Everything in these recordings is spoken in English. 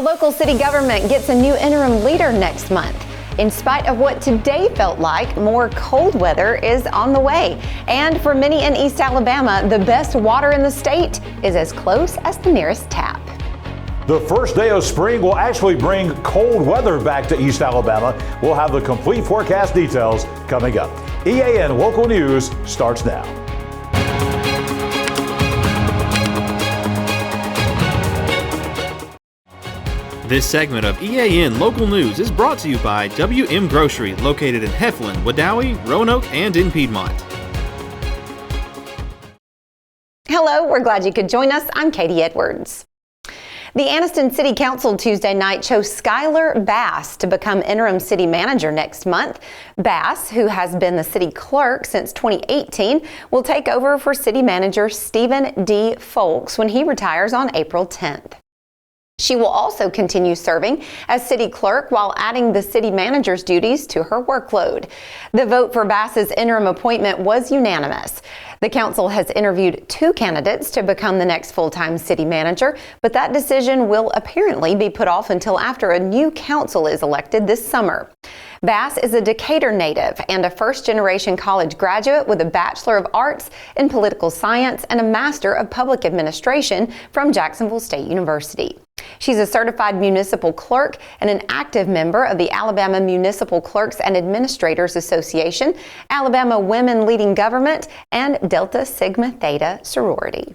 A local city government gets a new interim leader next month. In spite of what today felt like, more cold weather is on the way. And for many in East Alabama, the best water in the state is as close as the nearest tap. The first day of spring will actually bring cold weather back to East Alabama. We'll have the complete forecast details coming up. EAN Local News starts now. This segment of EAN Local News is brought to you by WM Grocery, located in Heflin, Wadowee, Roanoke, and in Piedmont. Hello, we're glad you could join us. I'm Katie Edwards. The Anniston City Council Tuesday night chose Skyler Bass to become Interim City Manager next month. Bass, who has been the city clerk since 2018, will take over for City Manager Stephen D. Folks when he retires on April 10th. She will also continue serving as city clerk while adding the city manager's duties to her workload. The vote for Bass's interim appointment was unanimous. The council has interviewed 2 candidates to become the next full-time city manager, but that decision will apparently be put off until after a new council is elected this summer. Bass is a Decatur native and a first-generation college graduate with a Bachelor of Arts in Political Science and a Master of Public Administration from Jacksonville State University. She's a certified municipal clerk and an active member of the Alabama Municipal Clerks and Administrators Association, Alabama Women Leading Government, and Delta Sigma Theta sorority.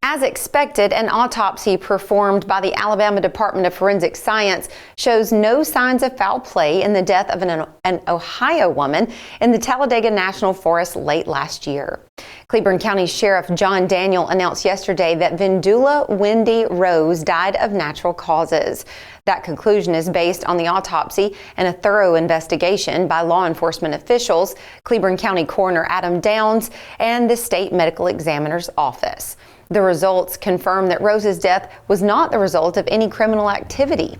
As expected, an autopsy performed by the Alabama Department of Forensic Science shows no signs of foul play in the death of an Ohio woman in the Talladega National Forest late last year. Cleburne County Sheriff John Daniel announced yesterday that Vendula Wendy Rose died of natural causes. That conclusion is based on the autopsy and a thorough investigation by law enforcement officials, Cleburne County Coroner Adam Downs, and the State Medical Examiner's Office. The results confirm that Rose's death was not the result of any criminal activity.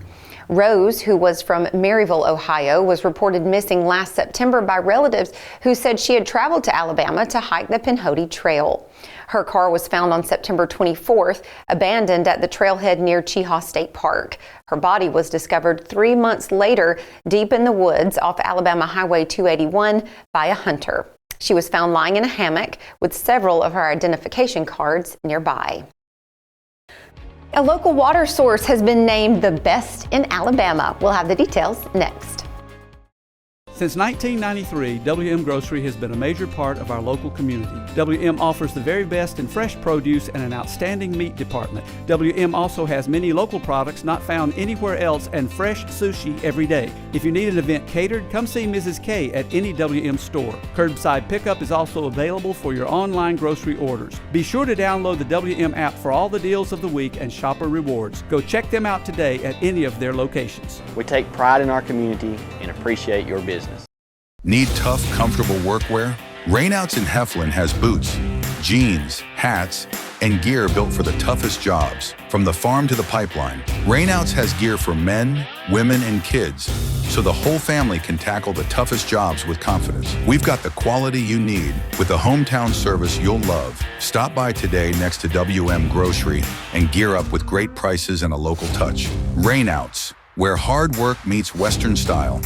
Rose, who was from Maryville, Ohio, was reported missing last September by relatives who said she had traveled to Alabama to hike the Pinhoti Trail. Her car was found on September 24th, abandoned at the trailhead near Cheaha State Park. Her body was discovered 3 months later, deep in the woods off Alabama Highway 281 by a hunter. She was found lying in a hammock with several of her identification cards nearby. A local water source has been named the best in Alabama. We'll have the details next. Since 1993, WM Grocery has been a major part of our local community. WM offers the very best in fresh produce and an outstanding meat department. WM also has many local products not found anywhere else and fresh sushi every day. If you need an event catered, come see Mrs. K at any WM store. Curbside pickup is also available for your online grocery orders. Be sure to download the WM app for all the deals of the week and shopper rewards. Go check them out today at any of their locations. We take pride in our community and appreciate your business. Need tough, comfortable workwear? Rainouts in Heflin has boots, jeans, hats, and gear built for the toughest jobs. From the farm to the pipeline, Rainouts has gear for men, women, and kids, so the whole family can tackle the toughest jobs with confidence. We've got the quality you need with a hometown service you'll love. Stop by today next to WM Grocery and gear up with great prices and a local touch. Rainouts, where hard work meets Western style.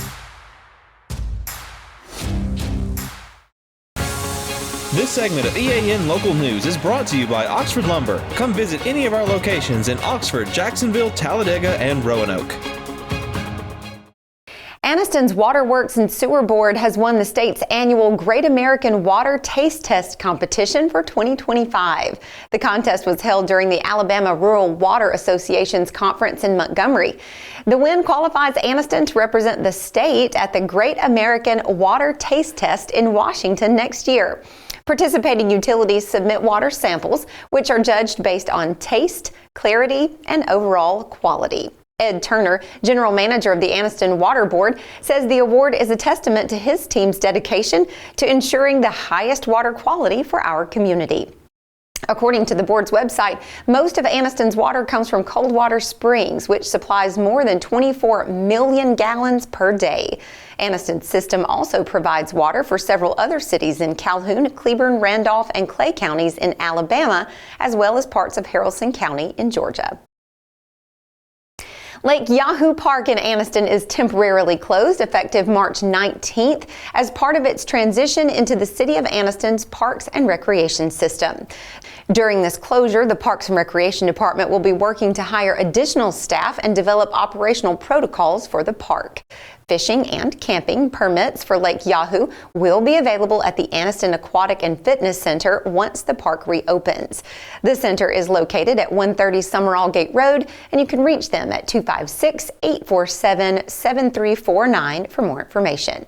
This segment of EAN Local News is brought to you by Oxford Lumber. Come visit any of our locations in Oxford, Jacksonville, Talladega, and Roanoke. Anniston's Waterworks and Sewer Board has won the state's annual Great American Water Taste Test competition for 2025. The contest was held during the Alabama Rural Water Association's conference in Montgomery. The win qualifies Anniston to represent the state at the Great American Water Taste Test in Washington next year. Participating utilities submit water samples, which are judged based on taste, clarity, and overall quality. Ed Turner, General Manager of the Anniston Water Board, says the award is a testament to his team's dedication to ensuring the highest water quality for our community. According to the board's website, most of Anniston's water comes from Coldwater Springs, which supplies more than 24 million gallons per day. Anniston's system also provides water for several other cities in Calhoun, Cleburne, Randolph, and Clay counties in Alabama, as well as parts of Haralson County in Georgia. Lake Yahoo Park in Anniston is temporarily closed effective March 19th as part of its transition into the City of Anniston's Parks and Recreation system. During this closure, the Parks and Recreation Department will be working to hire additional staff and develop operational protocols for the park. Fishing and camping permits for Lake Yahoo will be available at the Anniston Aquatic and Fitness Center once the park reopens. The center is located at 130 Summerall Gate Road, and you can reach them at 256-847-7349 for more information.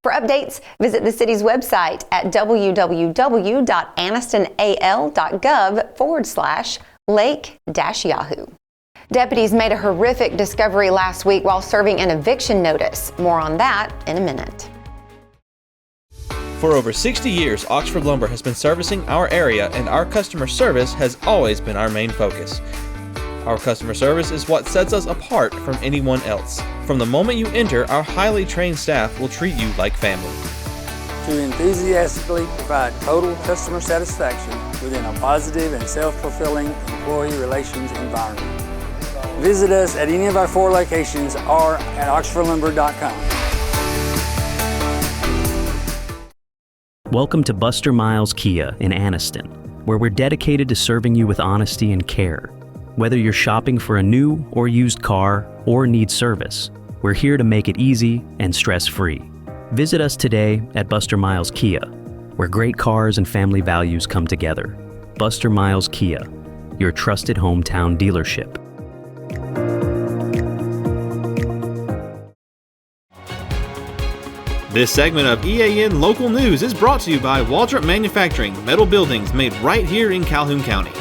For updates, visit the city's website at www.annistonal.gov/lake-yahoo. Deputies made a horrific discovery last week while serving an eviction notice. More on that in a minute. For over 60 years, Oxford Lumber has been servicing our area, and our customer service has always been our main focus. Our customer service is what sets us apart from anyone else. From the moment you enter, our highly trained staff will treat you like family. To enthusiastically provide total customer satisfaction within a positive and self-fulfilling employee relations environment. Visit us at any of our 4 locations or at oxfordlumber.com. Welcome to Buster Miles Kia in Anniston, where we're dedicated to serving you with honesty and care. Whether you're shopping for a new or used car or need service, we're here to make it easy and stress-free. Visit us today at Buster Miles Kia, where great cars and family values come together. Buster Miles Kia, your trusted hometown dealership. This segment of EAN Local News is brought to you by Waldrop Manufacturing, metal buildings made right here in Calhoun County.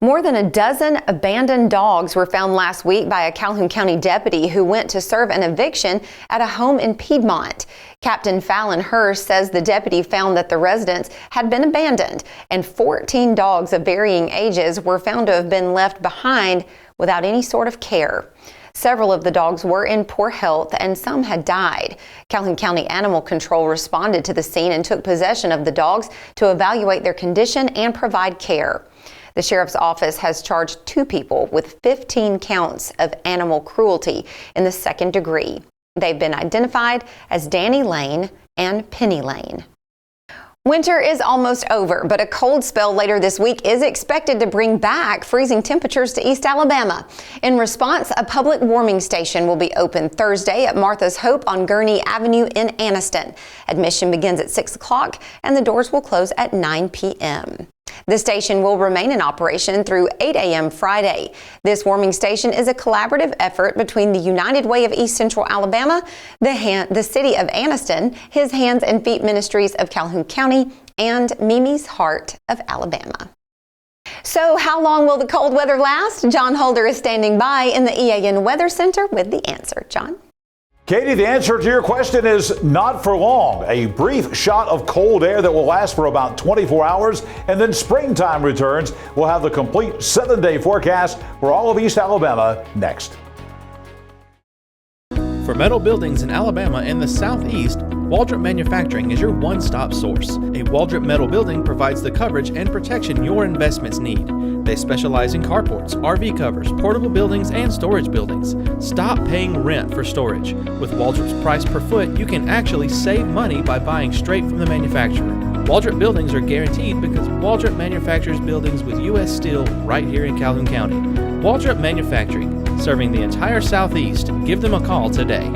More than a dozen abandoned dogs were found last week by a Calhoun County deputy who went to serve an eviction at a home in Piedmont. Captain Fallon Hirsch says the deputy found that the residence had been abandoned and 14 dogs of varying ages were found to have been left behind without any sort of care. Several of the dogs were in poor health and some had died. Calhoun County Animal Control responded to the scene and took possession of the dogs to evaluate their condition and provide care. The sheriff's office has charged 2 people with 15 counts of animal cruelty in the 2nd degree. They've been identified as Danny Lane and Penny Lane. Winter is almost over, but a cold spell later this week is expected to bring back freezing temperatures to East Alabama. In response, a public warming station will be open Thursday at Martha's Hope on Gurney Avenue in Anniston. Admission begins at 6 o'clock and the doors will close at 9 p.m. The station will remain in operation through 8 a.m. Friday. This warming station is a collaborative effort between the United Way of East Central Alabama, the City of Anniston, His Hands and Feet Ministries of Calhoun County, and Mimi's Heart of Alabama. So how long will the cold weather last? John Holder is standing by in the EAN Weather Center with the answer. John? Katie, the answer to your question is not for long. A brief shot of cold air that will last for about 24 hours, and then springtime returns. We'll have the complete 7-day forecast for all of East Alabama next. For metal buildings in Alabama and the Southeast, Waldrop Manufacturing is your one-stop source. A Waldrop metal building provides the coverage and protection your investments need. They specialize in carports, RV covers, portable buildings, and storage buildings. Stop paying rent for storage. With Waldrop's price per foot, you can actually save money by buying straight from the manufacturer. Waldrop buildings are guaranteed because Waldrop manufactures buildings with U.S. steel right here in Calhoun County. Waldrop Manufacturing, serving the entire Southeast. Give them a call today.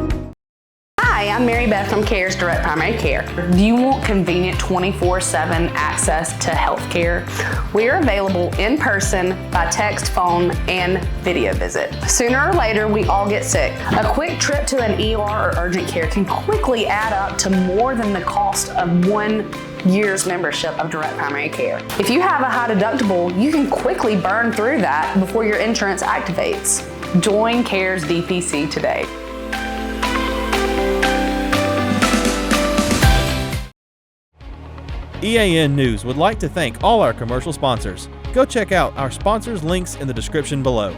Hi, I'm Mary Beth from CARES Direct Primary Care. Do you want convenient 24/7 access to health care? We're available in person, by text, phone, and video visit. Sooner or later, we all get sick. A quick trip to an ER or urgent care can quickly add up to more than the cost of 1 year's membership of Direct Primary Care. If you have a high deductible, you can quickly burn through that before your insurance activates. Join CARES DPC today. EAN News would like to thank all our commercial sponsors. Go check out our sponsors' links in the description below.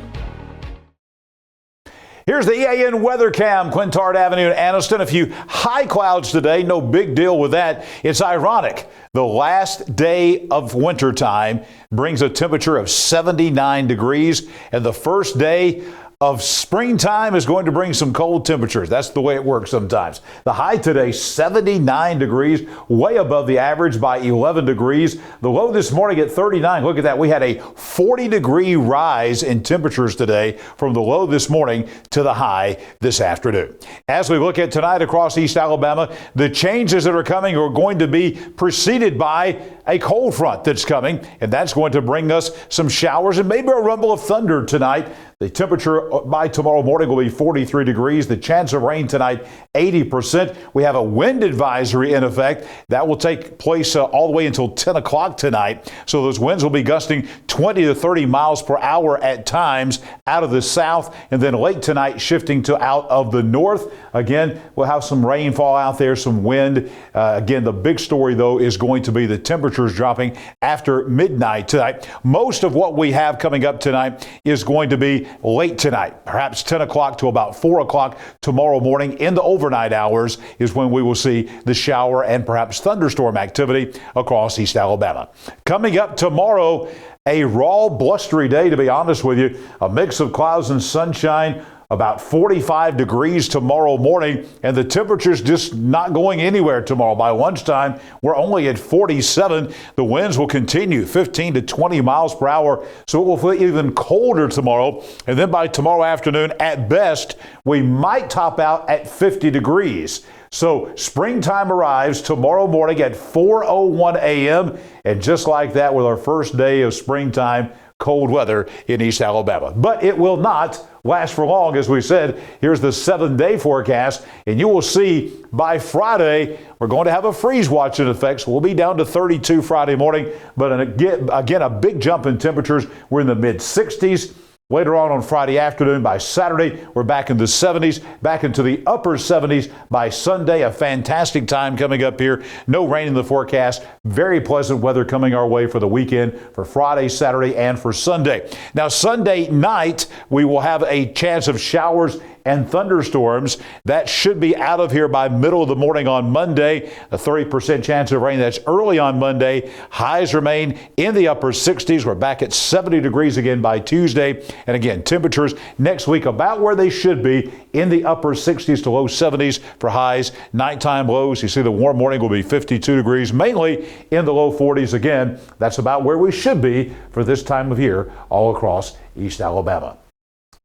Here's the EAN weather cam, Quintard Avenue in Anniston. A few high clouds today. No big deal with that. It's ironic. The last day of wintertime brings a temperature of 79 degrees, and the first day of springtime is going to bring some cold temperatures. That's the way it works sometimes. The high today, 79 degrees, way above the average by 11 degrees. The low this morning at 39. Look at that. We had a 40-degree rise in temperatures today from the low this morning to the high this afternoon. As we look at tonight across East Alabama, the changes that are coming are going to be preceded by a cold front that's coming, and that's going to bring us some showers and maybe a rumble of thunder tonight. The temperature by tomorrow morning will be 43 degrees. The chance of rain tonight, 80%. We have a wind advisory in effect. That will take place all the way until 10 o'clock tonight. So those winds will be gusting 20 to 30 miles per hour at times out of the south, and then late tonight shifting to out of the north. Again, we'll have some rainfall out there, some wind. Again, the big story, though, is going to be the temperatures dropping after midnight tonight. Most of what we have coming up tonight is going to be late tonight, perhaps 10 o'clock to about 4 o'clock tomorrow morning. In the overnight hours is when we will see the shower and perhaps thunderstorm activity across East Alabama. Coming up tomorrow, a raw, blustery day, to be honest with you. A mix of clouds and sunshine. About 45 degrees tomorrow morning, and the temperature's just not going anywhere tomorrow. By lunchtime, we're only at 47. The winds will continue 15 to 20 miles per hour, so it will feel even colder tomorrow. And then by tomorrow afternoon, at best, we might top out at 50 degrees. So springtime arrives tomorrow morning at 4:01 a.m. And just like that, with our first day of springtime, cold weather in East Alabama. But it will not last for long. As we said, here's the 7-day forecast, and you will see by Friday we're going to have a freeze watch in effect, so we'll be down to 32 Friday morning. But again, a big jump in temperatures. We're in the mid-60s. Later on Friday afternoon, by Saturday, we're back in the 70s, back into the upper 70s by Sunday. A fantastic time coming up here. No rain in the forecast. Very pleasant weather coming our way for the weekend, for Friday, Saturday, and for Sunday. Now, Sunday night, we will have a chance of showers and thunderstorms. That should be out of here by middle of the morning on Monday. A 30% chance of rain. That's early on Monday. Highs remain in the upper 60s. We're back at 70 degrees again by Tuesday. And again, temperatures next week about where they should be, in the upper 60s to low 70s for highs. Nighttime lows, you see the warm morning will be 52 degrees, mainly in the low 40s. Again, that's about where we should be for this time of year all across East Alabama.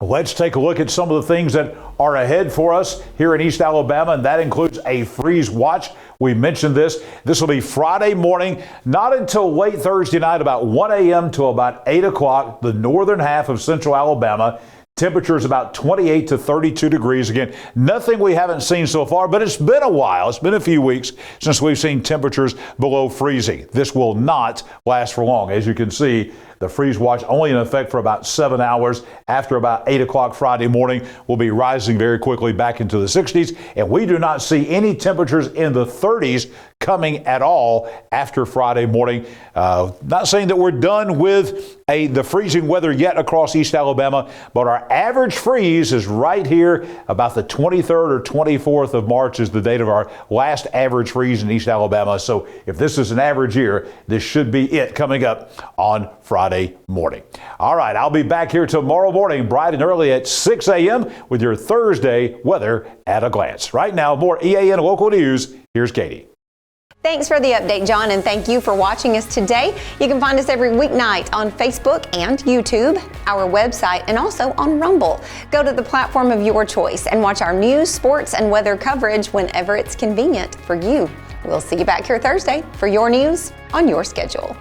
Let's take a look at some of the things that are ahead for us here in East Alabama, and that includes a freeze watch. We mentioned this. This will be Friday morning, not until late Thursday night, about 1 a.m. to about 8 o'clock, the northern half of central Alabama. Temperatures about 28 to 32 degrees. Again, nothing we haven't seen so far, but it's been a while. It's been a few weeks since we've seen temperatures below freezing. This will not last for long. As you can see, the freeze watch only in effect for about 7 hours. After about 8 o'clock Friday morning, we'll be rising very quickly back into the 60s, and we do not see any temperatures in the 30s coming at all after Friday morning. Not saying that we're done with the freezing weather yet across East Alabama, but our average freeze is right here. About the 23rd or 24th of March is the date of our last average freeze in East Alabama. So if this is an average year, this should be it coming up on Friday morning. All right, I'll be back here tomorrow morning, bright and early at 6 a.m. with your Thursday weather at a glance. Right now, more EAN local news. Here's Katie. Thanks for the update, John, and thank you for watching us today. You can find us every weeknight on Facebook and YouTube, our website, and also on Rumble. Go to the platform of your choice and watch our news, sports, and weather coverage whenever it's convenient for you. We'll see you back here Thursday for your news on your schedule.